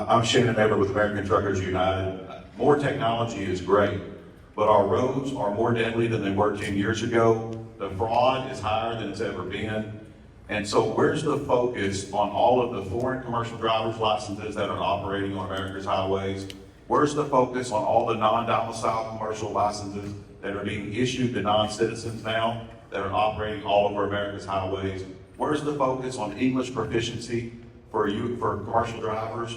I'm Shannon Ever with American Truckers United. More technology is great, but our roads are more deadly than they were 10 years ago. The fraud is higher than it's ever been. And so where's the focus on all of the foreign commercial driver's licenses that are operating on America's highways? Where's the focus on all the non-domiciled commercial licenses that are being issued to non-citizens now that are operating all over America's highways? Where's the focus on English proficiency for commercial drivers?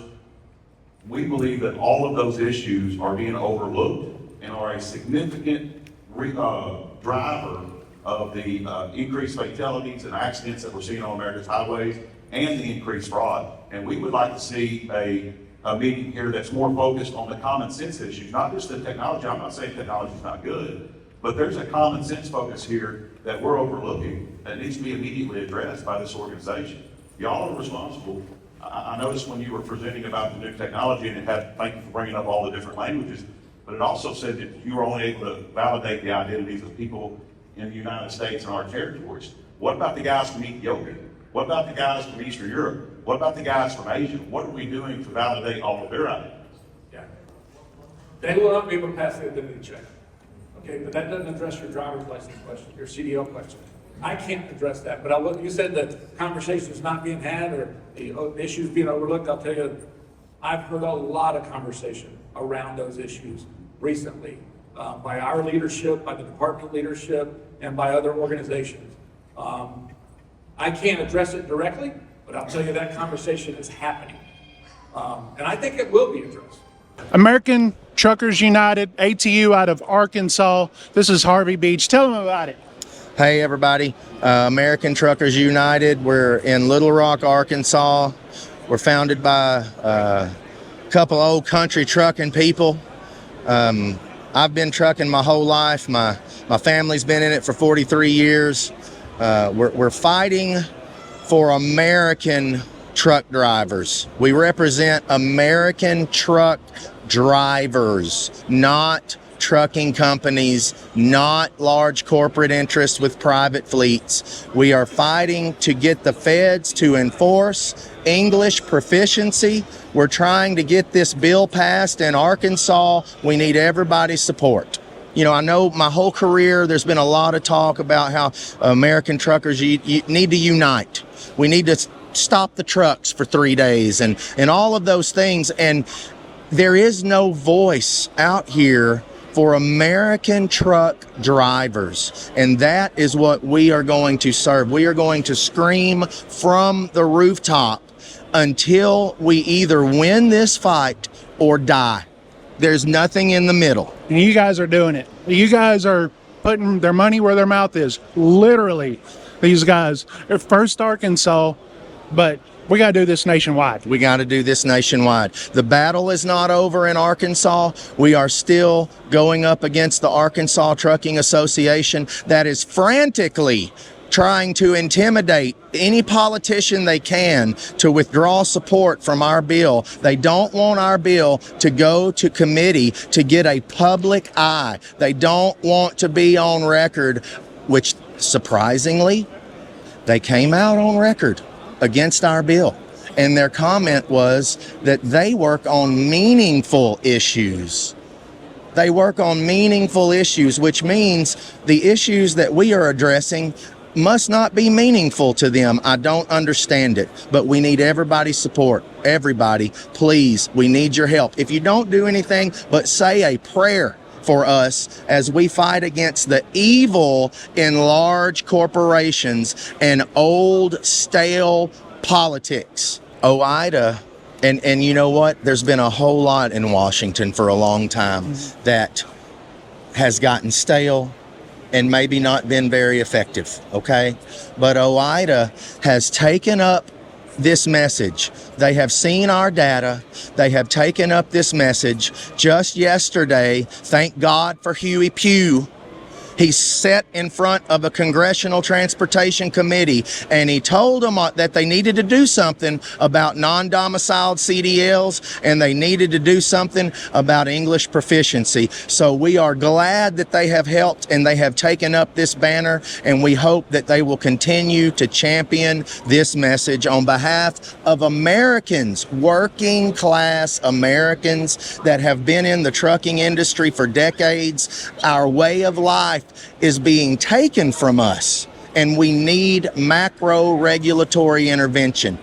We believe that all of those issues are being overlooked and are a significant driver of the increased fatalities and accidents that we're seeing on America's highways and the increased fraud. And we would like to see a meeting here that's more focused on the common sense issues, not just the technology. I'm not saying technology is not good, but there's a common sense focus here that we're overlooking that needs to be immediately addressed by this organization. Y'all are responsible. I noticed when you were presenting about the new technology, and thank you for bringing up all the different languages, but it also said that you were only able to validate the identities of people in the United States and our territories. What about the guys from Ethiopia? What about the guys from Eastern Europe? What about the guys from Asia? What are we doing to validate all of their identities? Yeah. They will not be able to pass the identity check. Okay, but that doesn't address your driver's license question, your CDL question. I can't address that, but you said that conversation is not being had or the issues being overlooked. I'll tell you, I've heard a lot of conversation around those issues recently by our leadership, by the department leadership, and by other organizations. I can't address it directly, but I'll tell you that conversation is happening. And I think it will be addressed. American Truckers United, ATU out of Arkansas. This is Harvey Beach. Tell them about it. Hey everybody, American Truckers United. We're in Little Rock, Arkansas. We're founded by a couple old country trucking people. I've been trucking my whole life. My family's been in it for 43 years. We're fighting for American truck drivers. We represent American truck drivers, not trucking companies, not large corporate interests with private fleets. We are fighting to get the feds to enforce English proficiency. We're trying to get this bill passed in Arkansas. We need everybody's support. You know, I know my whole career there's been a lot of talk about how American truckers you need to unite. We need to stop the trucks for 3 days and all of those things. And there is no voice out here for American truck drivers. And that is what we are going to serve. We are going to scream from the rooftop until we either win this fight or die. There's nothing in the middle. And you guys are doing it. You guys are putting their money where their mouth is. Literally, these guys are first Arkansas, but we got to do this nationwide. We got to do this nationwide. The battle is not over in Arkansas. We are still going up against the Arkansas Trucking Association that is frantically trying to intimidate any politician they can to withdraw support from our bill. They don't want our bill to go to committee to get a public eye. They don't want to be on record, which surprisingly, they came out on record against our bill. And their comment was that they work on meaningful issues. They work on meaningful issues, which means the issues that we are addressing must not be meaningful to them. I don't understand it, but we need everybody's support. Everybody, please, we need your help. If you don't do anything but say a prayer for us as we fight against the evil in large corporations and old, stale politics. OIDA, and you know what? There's been a whole lot in Washington for a long time that has gotten stale and maybe not been very effective, okay? But OIDA has taken up this message. They have seen our data. They have taken up this message. Just yesterday, thank God for Huey Pugh, He sat in front of a congressional transportation committee and he told them that they needed to do something about non-domiciled CDLs and they needed to do something about English proficiency. So we are glad that they have helped and they have taken up this banner, and we hope that they will continue to champion this message on behalf of Americans, working class Americans that have been in the trucking industry for decades. Our way of life is being taken from us, and we need macro regulatory intervention.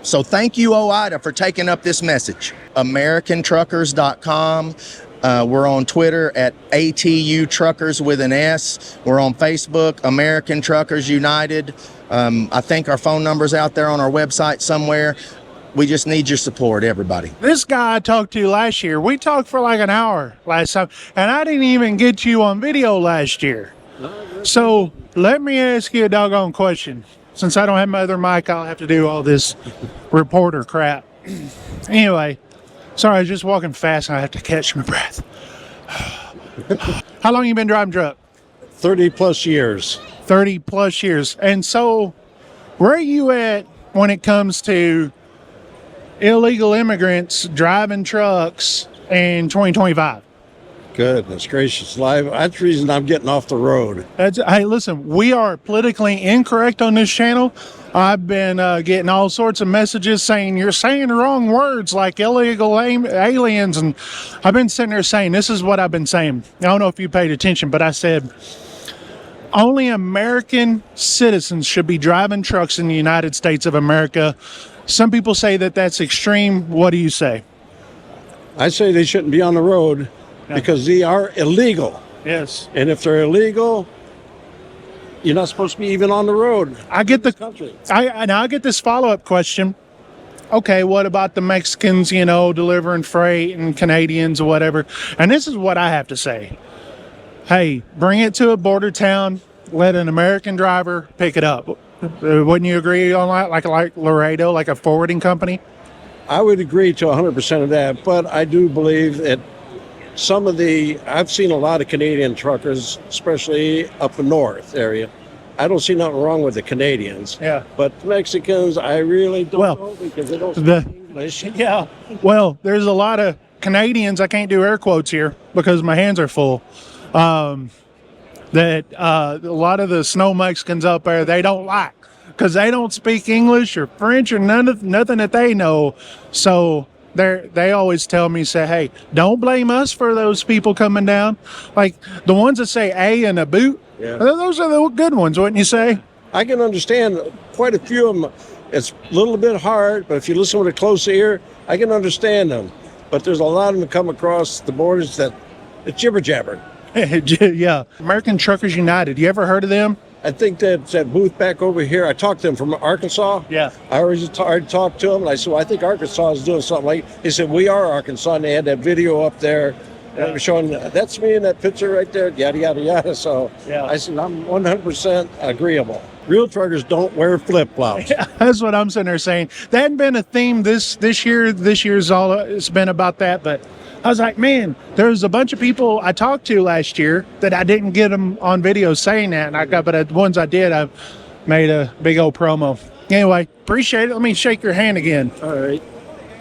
So thank you, OIDA, for taking up this message. AmericanTruckers.com. We're on Twitter at ATU Truckers with an S. We're on Facebook, American Truckers United. I think our phone number's out there on our website somewhere. We just need your support, everybody. This guy I talked to last year, we talked for like an hour last time, and I didn't even get you on video last year. So let me ask you a doggone question. Since I don't have my other mic, I'll have to do all this reporter crap. Anyway, sorry, I was just walking fast and I have to catch my breath. How long you been driving truck? 30 plus years. 30 plus years. And so where are you at when it comes to illegal immigrants driving trucks in 2025? Goodness gracious life. That's the reason I'm getting off the road. Hey, listen, we are politically incorrect on this channel. I've been getting all sorts of messages saying you're saying the wrong words like illegal aliens. And I've been sitting there saying, this is what I've been saying. I don't know if you paid attention, but I said, only American citizens should be driving trucks in the United States of America. Some people say that that's extreme. What do you say? I say they shouldn't be on the road because they are illegal. Yes. And if they're illegal, you're not supposed to be even on the road. I get the Country. I get this follow-up question. Okay, what about the Mexicans, delivering freight, and Canadians or whatever? And this is what I have to say. Hey, bring it to a border town. Let an American driver pick it up. Wouldn't you agree on that? Like Laredo, like a forwarding company? I would agree to 100% of that, but I do believe that I've seen a lot of Canadian truckers, especially up in north area. I don't see nothing wrong with the Canadians. Yeah. But Mexicans, I really don't know because they don't speak English. Yeah. Well, there's a lot of Canadians, I can't do air quotes here because my hands are full, that a lot of the snow Mexicans up there, they don't like because they don't speak English or French or nothing that they know. So they always tell me, say, hey, don't blame us for those people coming down. Like the ones that say A in a boot, those are the good ones, wouldn't you say? I can understand quite a few of them. It's a little bit hard, but if you listen with a close ear, I can understand them. But there's a lot of them that come across the borders that it's jibber jabber. Yeah. American Truckers United. You ever heard of them? I think that booth back over here, I talked to them from Arkansas. Yeah. I already talked to them, and I said, well, I think Arkansas is doing something like, he said, we are Arkansas, and they had that video up there. And they were showing, that's me in that picture right there, yada, yada, yada. So I said, I'm 100% agreeable. Real truckers don't wear flip-flops. Yeah, that's what I'm sitting there saying. That hadn't been a theme this year. This year's all it's been about that. But I was like, man, there's a bunch of people I talked to last year that I didn't get them on video saying that. But the ones I did, I made a big old promo. Anyway, appreciate it. Let me shake your hand again. All right.